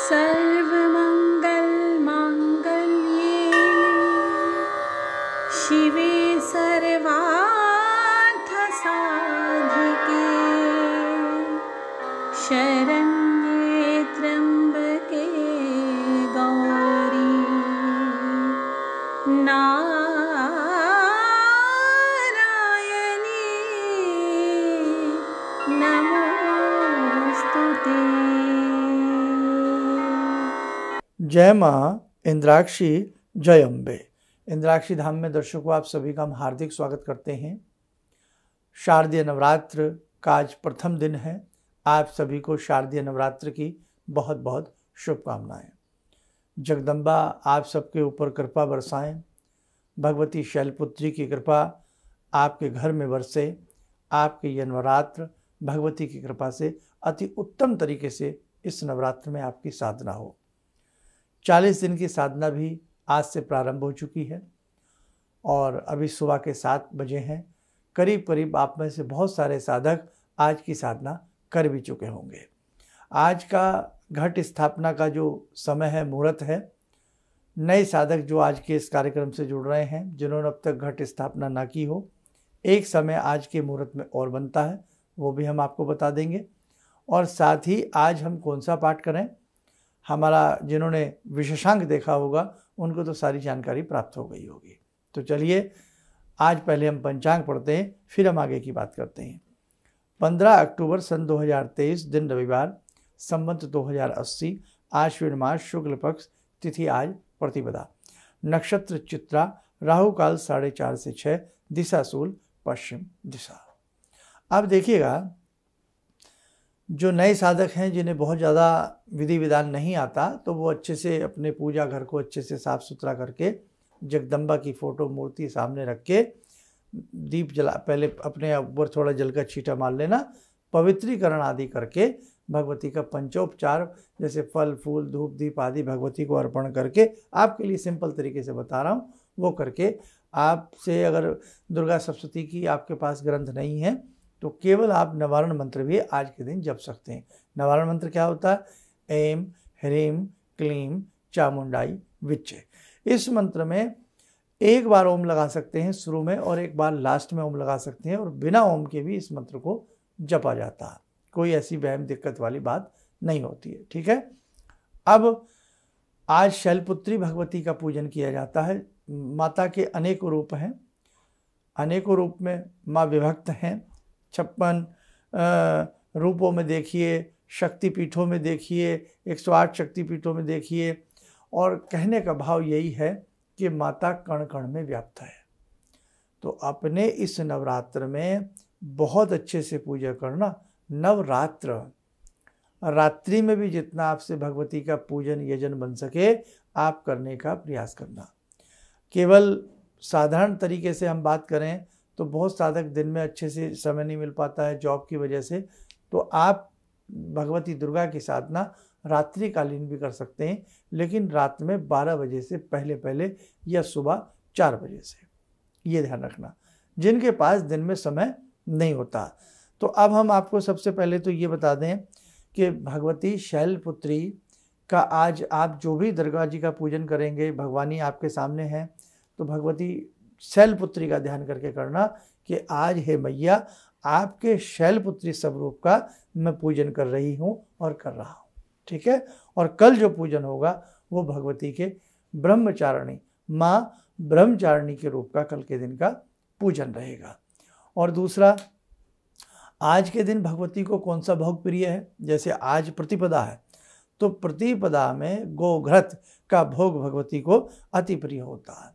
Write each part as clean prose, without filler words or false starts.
सर्वमङ्गलमाङ्गल्ये शिवे सर्वार्थसाधिके शरण्ये त्र्यम्बके गौरी नारायणी नमोस्तुते। जय माँ इंद्राक्षी, जय अम्बे। इंद्राक्षी धाम में दर्शकों आप सभी का हम हार्दिक स्वागत करते हैं। शारदीय नवरात्र का आज प्रथम दिन है। आप सभी को शारदीय नवरात्र की बहुत बहुत शुभकामनाएं। जगदम्बा आप सबके ऊपर कृपा बरसाएं। भगवती शैलपुत्री की कृपा आपके घर में बरसे। आपके ये नवरात्र भगवती की कृपा से अति उत्तम तरीके से इस नवरात्र में आपकी साधना हो। 40 दिन की साधना भी आज से प्रारंभ हो चुकी है और अभी सुबह के 7 बजे हैं। करीब करीब आप में से बहुत सारे साधक आज की साधना कर भी चुके होंगे। आज का घट स्थापना का जो समय है, मुहूर्त है, नए साधक जो आज के इस कार्यक्रम से जुड़ रहे हैं, जिन्होंने अब तक घट स्थापना ना की हो, एक समय आज के मुहूर्त में और बनता है, वो भी हम आपको बता देंगे। और साथ ही आज हम कौन सा पाठ करें, हमारा जिन्होंने विशेषांक देखा होगा उनको तो सारी जानकारी प्राप्त हो गई होगी। तो चलिए आज पहले हम पंचांग पढ़ते हैं, फिर हम आगे की बात करते हैं। 15 अक्टूबर सन 2023 दिन रविवार, संवत 2080, आश्विन मास शुक्ल पक्ष, तिथि आज प्रतिपदा, नक्षत्र चित्रा, राहु काल 4:30 से 6, दिशा शूल पश्चिम दिशा। अब देखिएगा, जो नए साधक हैं जिन्हें बहुत ज़्यादा विधि विधान नहीं आता, तो वो अच्छे से अपने पूजा घर को अच्छे से साफ़ सुथरा करके जगदम्बा की फ़ोटो मूर्ति सामने रख के दीप जला, पहले अपने ऊपर थोड़ा जल का छींटा मार लेना, पवित्रीकरण आदि करके भगवती का पंचोपचार जैसे फल फूल धूप दीप आदि भगवती को अर्पण करके, आपके लिए सिंपल तरीके से बता रहा हूँ, वो करके आपसे अगर दुर्गा सप्तशती की आपके पास ग्रंथ नहीं है तो केवल आप निवारण मंत्र भी आज के दिन जप सकते हैं। निवारण मंत्र क्या होता है? ऐं ह्रीं क्लीं चामुंडाई विच्चे। इस मंत्र में एक बार ओम लगा सकते हैं शुरू में और एक बार लास्ट में ओम लगा सकते हैं, और बिना ओम के भी इस मंत्र को जपा जाता है। कोई ऐसी वहम दिक्कत वाली बात नहीं होती है, ठीक है। अब आज शैलपुत्री भगवती का पूजन किया जाता है। माता के अनेक रूप हैं, अनेकों रूप में माँ विभक्त हैं। 56 रूपों में देखिए, शक्तिपीठों में देखिए, 108 शक्तिपीठों में देखिए, और कहने का भाव यही है कि माता कण कण में व्याप्त है। तो अपने इस नवरात्र में बहुत अच्छे से पूजा करना। नवरात्र रात्रि में भी जितना आपसे भगवती का पूजन यजन बन सके आप करने का प्रयास करना। केवल साधारण तरीके से हम बात करें तो बहुत साधक दिन में अच्छे से समय नहीं मिल पाता है जॉब की वजह से, तो आप भगवती दुर्गा की साधना रात्रिकालीन भी कर सकते हैं, लेकिन रात में 12 बजे से पहले पहले या सुबह 4 बजे से, ये ध्यान रखना, जिनके पास दिन में समय नहीं होता। तो अब हम आपको सबसे पहले तो ये बता दें कि भगवती शैलपुत्री का आज आप जो भी दुर्गा जी का पूजन करेंगे, भगवानी आपके सामने हैं, तो भगवती शैलपुत्री का ध्यान करके करना कि आज हे मैया आपके शैलपुत्री स्वरूप का मैं पूजन कर रही हूँ और कर रहा हूँ, ठीक है। और कल जो पूजन होगा वो भगवती के ब्रह्मचारिणी, माँ ब्रह्मचारिणी के रूप का कल के दिन का पूजन रहेगा। और दूसरा, आज के दिन भगवती को कौन सा भोग प्रिय है? जैसे आज प्रतिपदा है, तो प्रतिपदा में गोघृत का भोग भगवती को अति प्रिय होता है।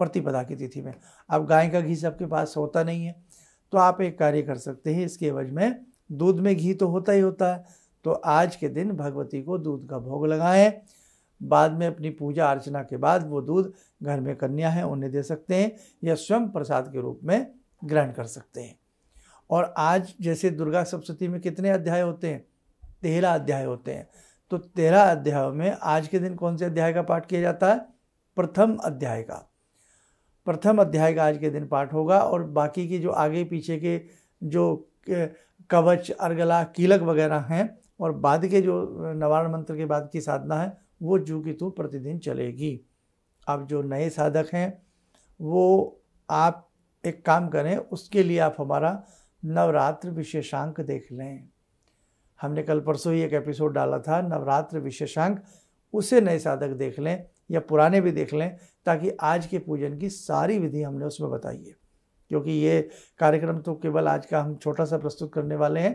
प्रतिपदा की तिथि में अब गाय का घी सबके पास होता नहीं है, तो आप एक कार्य कर सकते हैं, इसके एवज में दूध में घी तो होता ही होता है, तो आज के दिन भगवती को दूध का भोग लगाएं। बाद में अपनी पूजा अर्चना के बाद वो दूध घर में कन्या है उन्हें दे सकते हैं, या स्वयं प्रसाद के रूप में ग्रहण कर सकते हैं। और आज जैसे दुर्गा सप्तशती में कितने अध्याय होते हैं? 13 अध्याय होते हैं। तो 13 अध्यायों में आज के दिन कौन से अध्याय का पाठ किया जाता है? प्रथम अध्याय का। प्रथम अध्याय का आज के दिन पाठ होगा, और बाकी की जो आगे पीछे के जो कवच अर्गला कीलक वगैरह हैं और बाद के जो नवारण मंत्र के बाद की साधना है वो जू की तू प्रतिदिन चलेगी। अब जो नए साधक हैं वो आप एक काम करें, उसके लिए आप हमारा नवरात्र विशेषांक देख लें। हमने कल परसों ही एक एपिसोड डाला था नवरात्र विशेषांक, उसे नए साधक देख लें या पुराने भी देख लें, ताकि आज के पूजन की सारी विधि हमने उसमें बताई है। क्योंकि ये कार्यक्रम तो केवल आज का हम छोटा सा प्रस्तुत करने वाले हैं।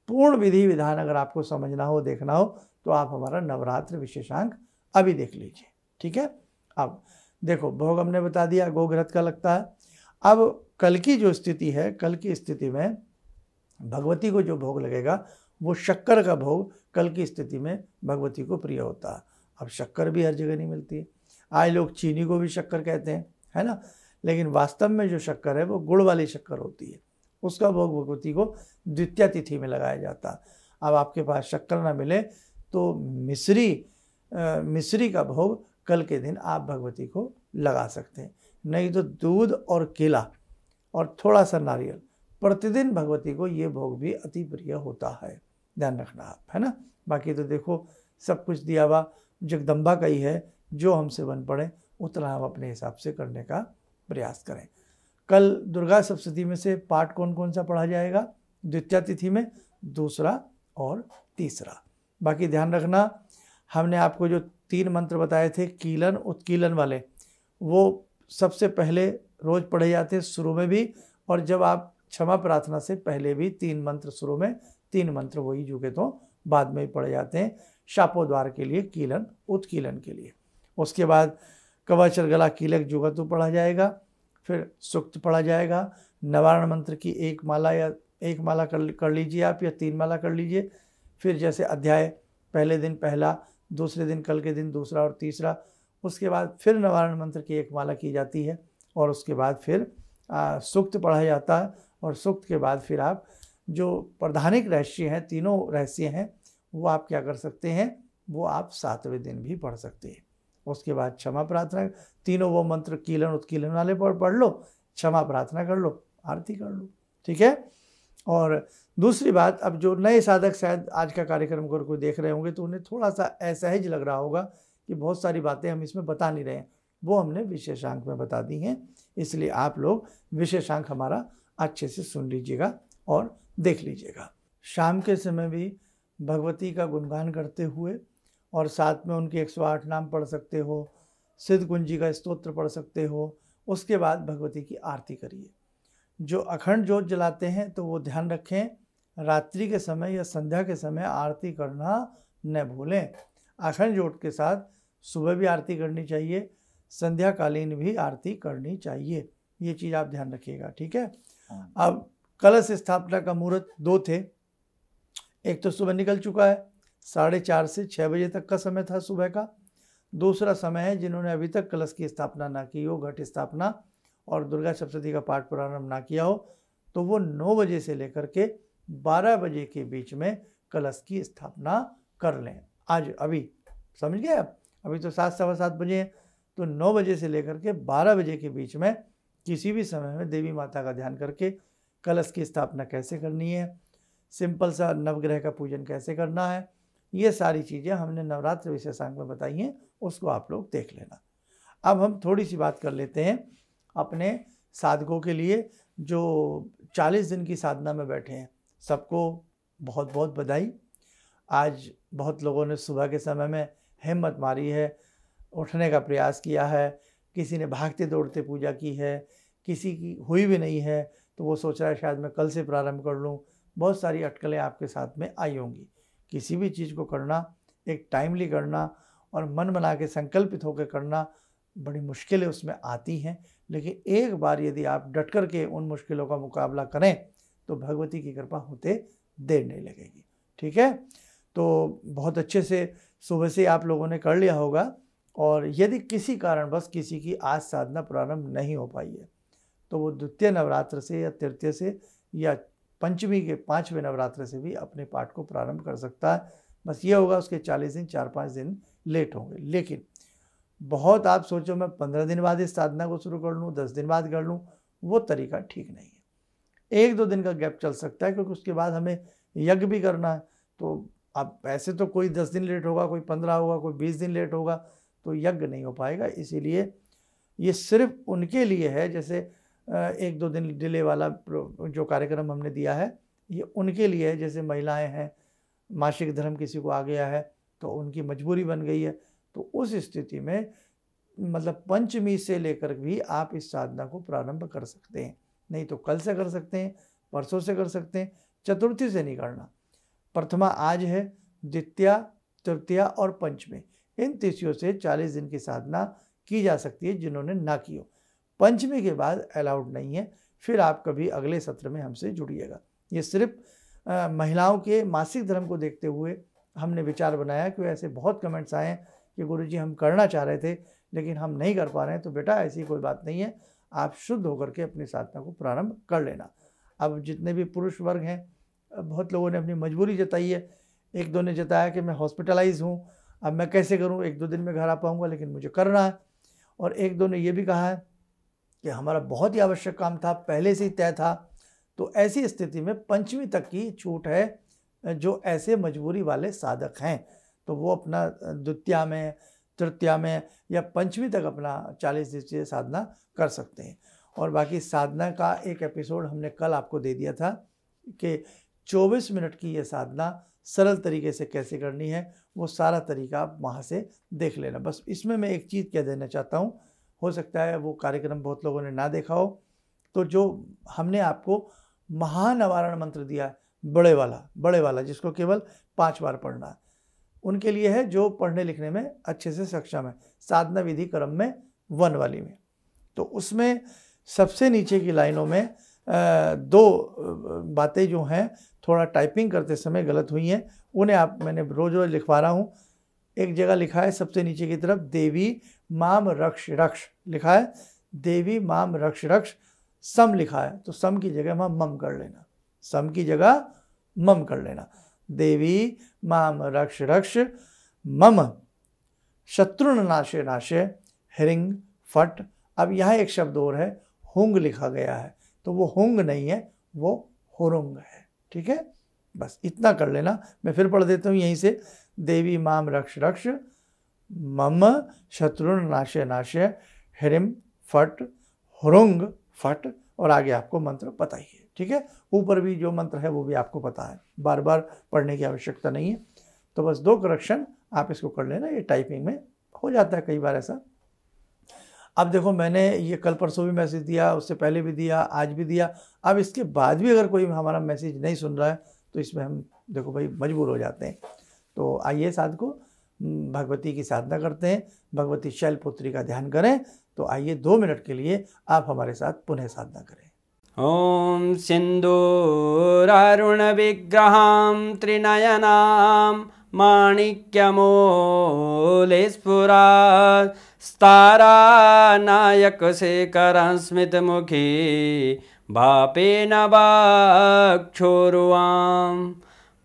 पूर्ण विधि विधान अगर आपको समझना हो, देखना हो, तो आप हमारा नवरात्र विशेषांक अभी देख लीजिए। ठीक है। अब देखो, भोग हमने बता दिया गोघृत का लगता है। अब कल की जो स्थिति है, कल की स्थिति में भगवती को जो भोग लगेगा वो शक्कर का भोग कल की स्थिति में भगवती को प्रिय होता है। अब शक्कर भी हर जगह नहीं मिलती है। आज लोग चीनी को भी शक्कर कहते हैं, है ना, लेकिन वास्तव में जो शक्कर है वो गुड़ वाली शक्कर होती है। उसका भोग भगवती को द्वितीया तिथि में लगाया जाता है। अब आपके पास शक्कर ना मिले तो मिश्री का भोग कल के दिन आप भगवती को लगा सकते हैं। नहीं तो दूध और केला और थोड़ा सा नारियल प्रतिदिन भगवती को ये भोग भी अति प्रिय होता है। ध्यान रखना आप, है ना। बाकी तो देखो सब कुछ दिया हुआ जगदम्बा का ही है, जो हमसे बन पड़े उतना हम अपने हिसाब से करने का प्रयास करें। कल दुर्गा सप्तशती में से पाठ कौन कौन सा पढ़ा जाएगा? द्वितीया तिथि में दूसरा और तीसरा। बाकी ध्यान रखना, हमने आपको जो 3 मंत्र बताए थे कीलन उत्कीलन वाले, वो सबसे पहले रोज पढ़े जाते हैं शुरू में भी, और जब आप क्षमा प्रार्थना से पहले भी 3 मंत्र शुरू में, 3 मंत्र वही जुगे तो बाद में ही पढ़े जाते हैं। शापोद्वार के लिए कीलन उत्कीलन के लिए। उसके बाद कवच गला कीलक जुगतु पढ़ा जाएगा, फिर सुक्त पढ़ा जाएगा। नवारण मंत्र की 1 माला या 1 माला कर लीजिए आप, या 3 माला कर लीजिए। फिर जैसे अध्याय पहले दिन पहला, दूसरे दिन कल के दिन दूसरा और तीसरा। उसके बाद फिर नवारण मंत्र की 1 माला की जाती है, और उसके बाद फिर सुक्त पढ़ा जाता है। और सुक्त के बाद फिर आप जो प्रधानिक रहस्य हैं, तीनों रहस्य हैं, वो आप क्या कर सकते हैं, वो आप 7वें दिन भी पढ़ सकते हैं। उसके बाद क्षमा प्रार्थना, तीनों वो मंत्र कीलन उत्कीलन वाले पढ़ लो, क्षमा प्रार्थना कर लो, आरती कर लो। ठीक है। और दूसरी बात, अब जो नए साधक शायद आज का कार्यक्रम को कोई देख रहे होंगे तो उन्हें थोड़ा सा असहज लग रहा होगा कि बहुत सारी बातें हम इसमें बता नहीं रहे हैं, वो हमने विशेषांक में बता दी हैं। इसलिए आप लोग विशेषांक हमारा अच्छे से सुन लीजिएगा और देख लीजिएगा। शाम के समय भी भगवती का गुणगान करते हुए और साथ में उनके 108 नाम पढ़ सकते हो, सिद्ध कुंजी का स्तोत्र पढ़ सकते हो। उसके बाद भगवती की आरती करिए। जो अखंड ज्योत जलाते हैं तो वो ध्यान रखें, रात्रि के समय या संध्या के समय आरती करना न भूलें। अखंड ज्योत के साथ सुबह भी आरती करनी चाहिए, संध्या कालीन भी आरती करनी चाहिए। ये चीज़ आप ध्यान रखिएगा। ठीक है। अब कलश स्थापना का मुहूर्त 2 थे। एक तो सुबह निकल चुका है, 4:30 से 6 बजे तक का समय था सुबह का। दूसरा समय है जिन्होंने अभी तक कलश की स्थापना ना की हो, घट स्थापना और दुर्गा सप्तशती का पाठ प्रारंभ ना किया हो, तो वो 9 बजे से लेकर के 12 बजे के बीच में कलश की स्थापना कर लें। आज अभी समझ गए आप, अभी तो 7 सवा 7 बजे हैं, तो 9 बजे से लेकर के 12 बजे के बीच में किसी भी समय में देवी माता का ध्यान करके कलश की स्थापना कैसे करनी है, सिंपल सा नवग्रह का पूजन कैसे करना है, ये सारी चीज़ें हमने नवरात्र विशेषांक में बताई हैं, उसको आप लोग देख लेना। अब हम थोड़ी सी बात कर लेते हैं अपने साधकों के लिए जो 40 दिन की साधना में बैठे हैं। सबको बहुत बहुत बधाई। आज बहुत लोगों ने सुबह के समय में हिम्मत मारी है, उठने का प्रयास किया है, किसी ने भागते दौड़ते पूजा की है, किसी की हुई भी नहीं है तो वो सोच रहा है शायद मैं कल से प्रारंभ कर लूँ। बहुत सारी अटकलें आपके साथ में आई होंगी। किसी भी चीज़ को करना, एक टाइमली करना और मन बना के संकल्पित होकर करना, बड़ी मुश्किलें उसमें आती हैं, लेकिन एक बार यदि आप डट कर के उन मुश्किलों का मुकाबला करें तो भगवती की कृपा होते देर नहीं लगेगी। ठीक है। तो बहुत अच्छे से सुबह से आप लोगों ने कर लिया होगा, और यदि किसी कारणवश किसी की आज साधना प्रारंभ नहीं हो पाई है तो वो द्वितीय नवरात्र से या तृतीय से या पंचमी के 5वें नवरात्र से भी अपने पाठ को प्रारंभ कर सकता है। बस ये होगा उसके 40 दिन 4-5 दिन लेट होंगे। लेकिन बहुत आप सोचो मैं 15 दिन बाद इस साधना को शुरू कर लूँ, 10 दिन बाद कर लूँ, वो तरीका ठीक नहीं है। 1-2 दिन का गैप चल सकता है, क्योंकि उसके बाद हमें यज्ञ भी करना है। तो अब ऐसे तो कोई 10 दिन लेट होगा, कोई 15 होगा, कोई 20 दिन लेट होगा, तो यज्ञ नहीं हो पाएगा। इसीलिए ये सिर्फ उनके लिए है, जैसे 1-2 दिन डिले वाला जो कार्यक्रम हमने दिया है ये उनके लिए है। जैसे महिलाएं हैं, मासिक धर्म किसी को आ गया है तो उनकी मजबूरी बन गई है, तो उस स्थिति में मतलब पंचमी से लेकर भी आप इस साधना को प्रारंभ कर सकते हैं। नहीं तो कल से कर सकते हैं, परसों से कर सकते हैं, चतुर्थी से नहीं करना। प्रथमा आज है, द्वितीया, तृतीया और पंचमी, इन तिथियों से 40 दिन की साधना की जा सकती है जिन्होंने ना की हो। पंचमी के बाद अलाउड नहीं है, फिर आप कभी अगले सत्र में हमसे जुड़िएगा। ये सिर्फ महिलाओं के मासिक धर्म को देखते हुए हमने विचार बनाया, कि ऐसे बहुत कमेंट्स आए हैं कि गुरुजी हम करना चाह रहे थे लेकिन हम नहीं कर पा रहे हैं। तो बेटा ऐसी कोई बात नहीं है, आप शुद्ध होकर के अपनी साधना को प्रारंभ कर लेना। अब जितने भी पुरुष वर्ग हैं, बहुत लोगों ने अपनी मजबूरी जताई है। 1-2 ने जताया कि मैं हॉस्पिटलाइज हूँ, अब मैं कैसे करूँ, 1-2 दिन में घर आ पाऊँगा, लेकिन मुझे करना है। और 1-2 ने ये भी कहा है कि हमारा बहुत ही आवश्यक काम था, पहले से ही तय था। तो ऐसी स्थिति में पंचमी तक की छूट है। जो ऐसे मजबूरी वाले साधक हैं तो वो अपना द्वितीया में, तृतीया में या पंचमी तक अपना 40 दिवसीय साधना कर सकते हैं। और बाकी साधना का एक एपिसोड हमने कल आपको दे दिया था कि 24 मिनट की ये साधना सरल तरीके से कैसे करनी है, वो सारा तरीका आप वहाँ से देख लेना। बस इसमें मैं एक चीज़ कह देना चाहता हूँ, हो सकता है वो कार्यक्रम बहुत लोगों ने ना देखा हो, तो जो हमने आपको महानवारण मंत्र दिया है, बड़े वाला जिसको केवल 5 बार पढ़ना है, उनके लिए है जो पढ़ने लिखने में अच्छे से सक्षम है। साधना विधि क्रम में 1 वाली में, तो उसमें सबसे नीचे की लाइनों में 2 बातें जो हैं थोड़ा टाइपिंग करते समय गलत हुई हैं, उन्हें मैंने रोज लिखवा रहा हूँ। एक जगह लिखा है सबसे नीचे की तरफ, देवी माम रक्ष रक्ष लिखा है, देवी माम रक्ष रक्ष सम लिखा है, तो सम की जगह वहाँ मम कर लेना, सम की जगह मम कर लेना। देवी माम रक्ष रक्ष मम शत्रुन नाशे नाशे हिरिंग फट। अब यहाँ एक शब्द और है, हुंग लिखा गया है, तो वो हुंग नहीं है, वो हुरुंग है। ठीक है, बस इतना कर लेना। मैं फिर पढ़ देता हूँ यहीं से, देवी माम रक्ष रक्ष मम शत्रुन नाशे नाशे हिरिम फट हुरुंग फट, और आगे आपको मंत्र पता ही है। ठीक है, ऊपर भी जो मंत्र है वो भी आपको पता है, बार बार पढ़ने की आवश्यकता नहीं है। तो बस 2 करेक्शन आप इसको कर लेना, ये टाइपिंग में हो जाता है कई बार ऐसा। अब देखो, मैंने ये कल परसों भी मैसेज दिया, उससे पहले भी दिया, आज भी दिया। अब इसके बाद भी अगर कोई हमारा मैसेज नहीं सुन रहा है तो इसमें हम देखो भाई मजबूर हो जाते हैं। तो आइए साधको भगवती की साधना करते हैं, भगवती शैलपुत्री का ध्यान करें। तो आइए 2 मिनट के लिए आप हमारे साथ पुनः साधना करें। ॐ सिन्दूरारुण विग्रहां त्रिनयनां माणिक्यमूले स्फुरात् स्तारानायकशेखरं स्मितमुखी भापेन वाक्छोरुवां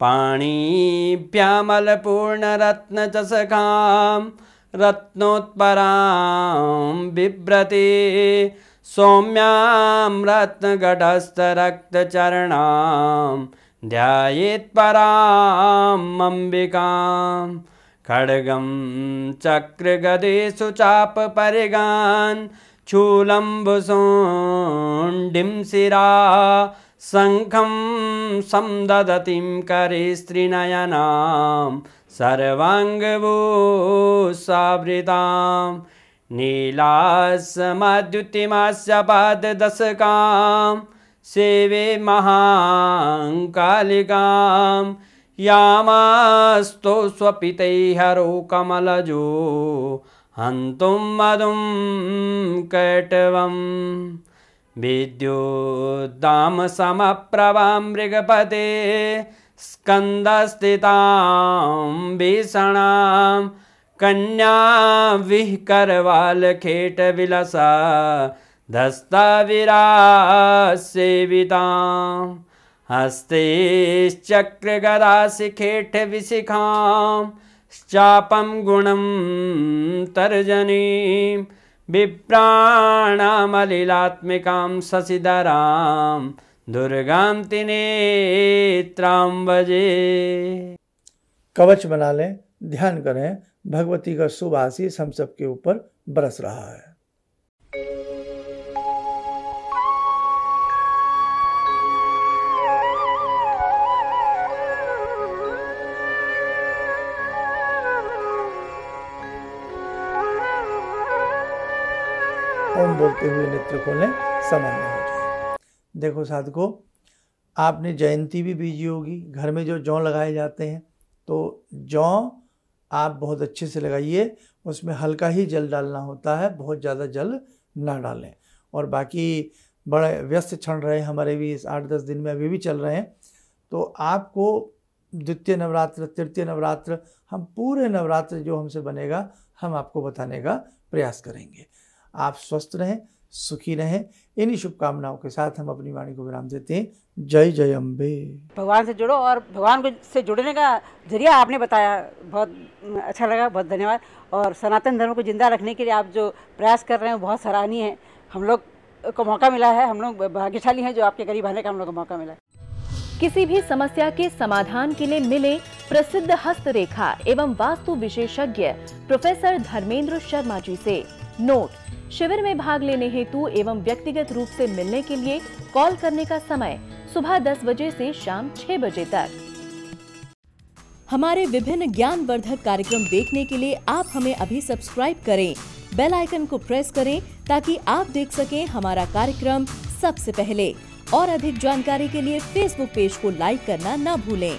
पाणिभ्यामलपूर्णरत्नचषकां रत्नोत्परां बिभ्रति सौम्यां रत्नघटस्थरक्तचरणां ध्यायेत्परामम्बिकां खड्गं चक्रगदेषु चापपरिगान् शूलम्बुशोण्डिं शिरा शङ्खं संदधतीं करे स्त्रीनयनां सर्वाङ्गभूषावृतां नीलास्मद्युतिमास्य पाददशकां सेवे महाकालिकां यामास्तो स्वपितैहरो कमलजो हन्तुं मधुं कैटवम् विद्युद्दामसमप्रभां मृगपते स्कन्दस्थितां भीषणां कन्या विहकरवालखेटविलसा धस्ताविरासेवितां हस्तैश्चक्रगदाशिखेटविशिखां चापं गुणं तर्जनीं विप्राणामलिलात्मिकां शशिधरां दुर्गां त्रिनेत्रां भजे। कवच बना लें, ध्यान करें, भगवती का शुभ आशीष हम सबके ऊपर बरस रहा है। ओम बोलते हुए नेत्र खोलें, सामान्य हो जाए। देखो साधकों, आपने जयंती भी बीजी होगी। घर में जो जौ लगाए जाते हैं, तो जौ आप बहुत अच्छे से लगाइए, उसमें हल्का ही जल डालना होता है, बहुत ज़्यादा जल ना डालें। और बाकी बड़े व्यस्त क्षण रहे हमारे भी, इस 8-10 दिन में अभी भी चल रहे हैं, तो आपको द्वितीय नवरात्र, तृतीय नवरात्र, हम पूरे नवरात्र जो हमसे बनेगा हम आपको बताने का प्रयास करेंगे। आप स्वस्थ रहें, सुखी रहें, इन्हीं शुभकामनाओं के साथ हम अपनी वाणी को विराम देते हैं। जय जय अम्बे। भगवान से जुड़ो, और भगवान से जुड़ने का जरिया आपने बताया, बहुत अच्छा लगा, बहुत धन्यवाद। और सनातन धर्म को जिंदा रखने के लिए आप जो प्रयास कर रहे हैं बहुत सराहनीय है। हम लोग को मौका मिला है, हम लोग भाग्यशाली हैं जो आपके करीब आने का हम लोग को मौका मिला है। किसी भी समस्या के समाधान के लिए मिले प्रसिद्ध हस्तरेखा एवं वास्तु विशेषज्ञ प्रोफेसर धर्मेंद्र शर्मा जी से। नोट: शिविर में भाग लेने हेतु एवं व्यक्तिगत रूप से मिलने के लिए कॉल करने का समय सुबह 10 बजे से शाम 6 बजे तक। हमारे विभिन्न ज्ञानवर्धक कार्यक्रम देखने के लिए आप हमें अभी सब्सक्राइब करें, बेल आइकन को प्रेस करें ताकि आप देख सकें हमारा कार्यक्रम सबसे पहले। और अधिक जानकारी के लिए फेसबुक पेज को लाइक करना न भूलें।